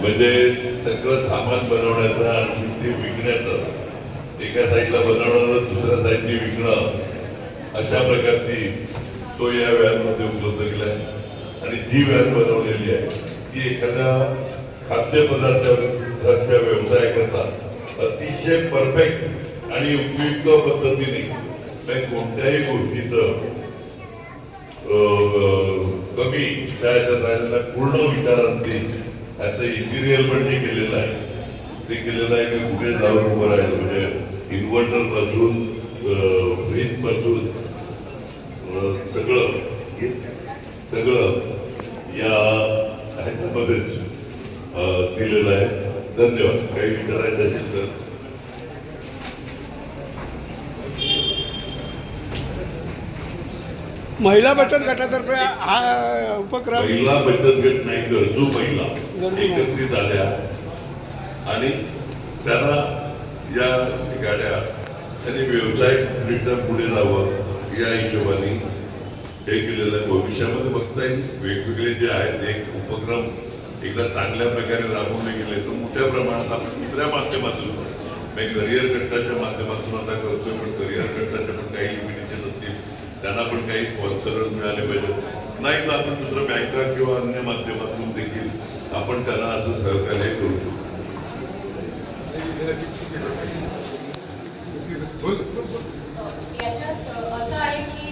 म्हणजे सगळं सामान बनवण्याचं आणि ते विकण्याचं, एका साईडला बनवणारं दुसऱ्या साईडने विकणं, अशा प्रकारची तो या व्हॅनमध्ये उपलब्ध केलाय. आणि जी व्हॅन बनवलेली आहे ती एखाद्या खाद्यपदार्थाच्या व्यवसायाकरता अतिशय परफेक्ट आणि उपयुक्त पद्धतीने कोणत्याही गोष्टीचं कमी त्याच्यात राहिलेला पूर्ण विचारांती याचं इंटिरियर पण जे केलेलं आहे ते केलेलं आहे की कुठे जाऊन उभं राहिलं. म्हणजे इन्व्हर्टर पासून फ्रीज पासून सगळं या ह्याच्यामध्येच दिलेलं आहे. धन्यवाद. काही विचारायचं असेल तर. महिला बचत गटातर्फे हा उपक्रम, महिला बचत गट नाही, गरजू महिला एकत्रित आल्या आणि त्यांना या गाड्या त्यांनी व्यवसायिकरित्या पुढे जावं या हिशोबाने हे केलेलं आहे. भविष्यामध्ये बघता येईल वेगवेगळे जे आहेत एक उपक्रम एकदा चांगल्या प्रकारे राबवले गेले तर मोठ्या प्रमाणात आपण दुसऱ्या माध्यमातून करिअर गटाच्या माध्यमातून आता करतोय. पण करिअर गटाच्या पण काही लिमिटेशन असतील, त्यांना पण काही स्पॉन्सर मिळाले पाहिजे. नाही तर आपण दुसरं बँका किंवा अन्य माध्यमातून देखील आपण त्यांना असं सहकार्य करू शकतो. याच्यात असं आहे की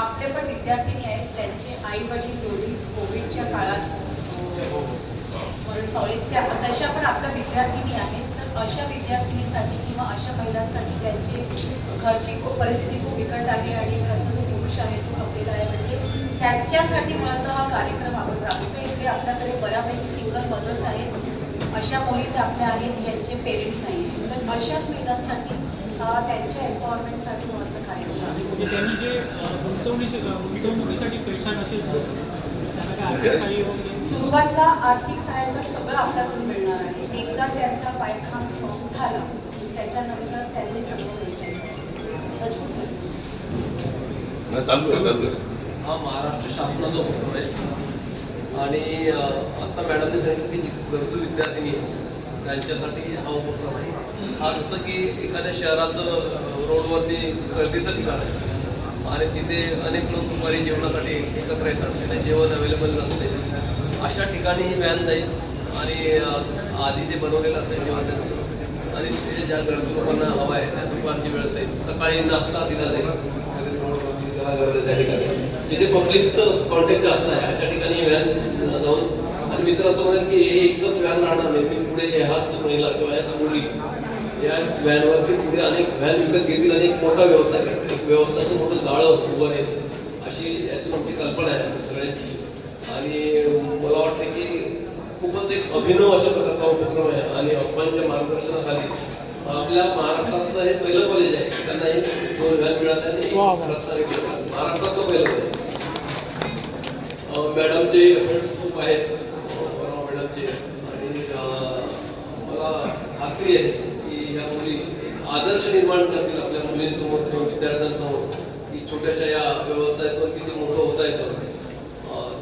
आपले पण विद्यार्थिनी आहेत ज्यांचे आई वडील दोन्ही कोविडच्या काळात मरण पावले, तशा पण आपल्या विद्यार्थिनी आहेत. तर अशा विद्यार्थिनीसाठी किंवा अशा महिलांसाठी ज्यांची घरची परिस्थिती खूप बिकट आहे आणि घरचा जो पुरुष आहे तो नव्हलेला आहे, म्हणजे त्यांच्यासाठी मला हा कार्यक्रम आपण राबवतो. इकडे आपल्याकडे बऱ्यापैकी सिंगल मदर्स आहेत, अशा मुली आपल्या आहेत ज्यांचे पेरेंट्स नाही आहेत. तर अशाच महिलांसाठी त्यांच्या एम्पॉवरमेंटसाठी मस्त कार्यक्रम. त्यांनी जे गुंतवणुकीसाठी पैसा नसेल सुरुवातीला आर्थिक सहाय्य सगळं आपल्याकडून मिळणार आहे. एकदा त्यांचा पायखाना स्ट्रॉंग झाला त्याच्यानंतर त्यांनी सगळं पैसे हा महाराष्ट्र शासनाचा उपक्रम आहे. आणि आता मॅडमने सांगितलं की गरजू विद्यार्थिनी त्यांच्यासाठी हा उपक्रम आहे. हा जसं की एखाद्या शहराचं रोडवरती गर्दीचं ठिकाण आहे आणि तिथे अनेक लोक दुपारी जेवणासाठी एकत्र येतात, त्यांना जेवण अवेलेबल नसते. अशा ठिकाणी ही व्हॅन जाईल आणि आधी जे बनवलेलं असेल जेवण त्यांचं आणि तिथे ज्या गरजू लोकांना हवं आहे त्या दुपारची वेळ असेल, सकाळी नाश्ता दिला जाईल त्या ठिकाणी जिथे पब्लिकचं कॉन्टॅक्ट जास्त आहे अशा ठिकाणी व्हॅन जाऊन. आणि मित्र असं म्हणेल की हे एकच व्हॅन राहणार नाही, मी पुढे ह्याच महिला किंवा ह्याच मुली या व्हॅनवरती पुढे अनेक व्हॅन विकत घेतील आणि एक मोठा व्यवसाय करतील, एक व्यवसायाचं मोठं जाळं उभं राहील अशी यातून आमची कल्पना आहे सगळ्यांची. आणि मला वाटतं की खूपच एक अभिनव अशा प्रकारचा उपक्रम आहे. आणि अप्पांच्या मार्गदर्शनाखाली आपल्या महाराष्ट्रातलं हे पहिलं कॉलेज आहे, त्यांना हे 2 व्हॅन मिळाले आणि महाराष्ट्रातलं पहिलं कॉलेज. मॅडमचे एफर्ट्स खूप आहेत मॅडमचे. आणि मला खात्री आहे की ह्या मुली एक आदर्श निर्माण करतील आपल्या मुलींसमोर किंवा विद्यार्थ्यांसमोर की छोट्याशा या व्यवसायातून किती मोठं होता येतं.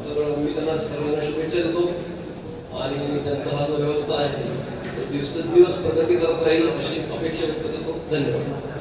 तर मी त्यांना सर्वांना शुभेच्छा देतो आणि त्यांचा हा जो व्यवस्था आहे तो दिवसेंदिवस प्रगती करत राहील अशी अपेक्षा व्यक्त करतो. धन्यवाद.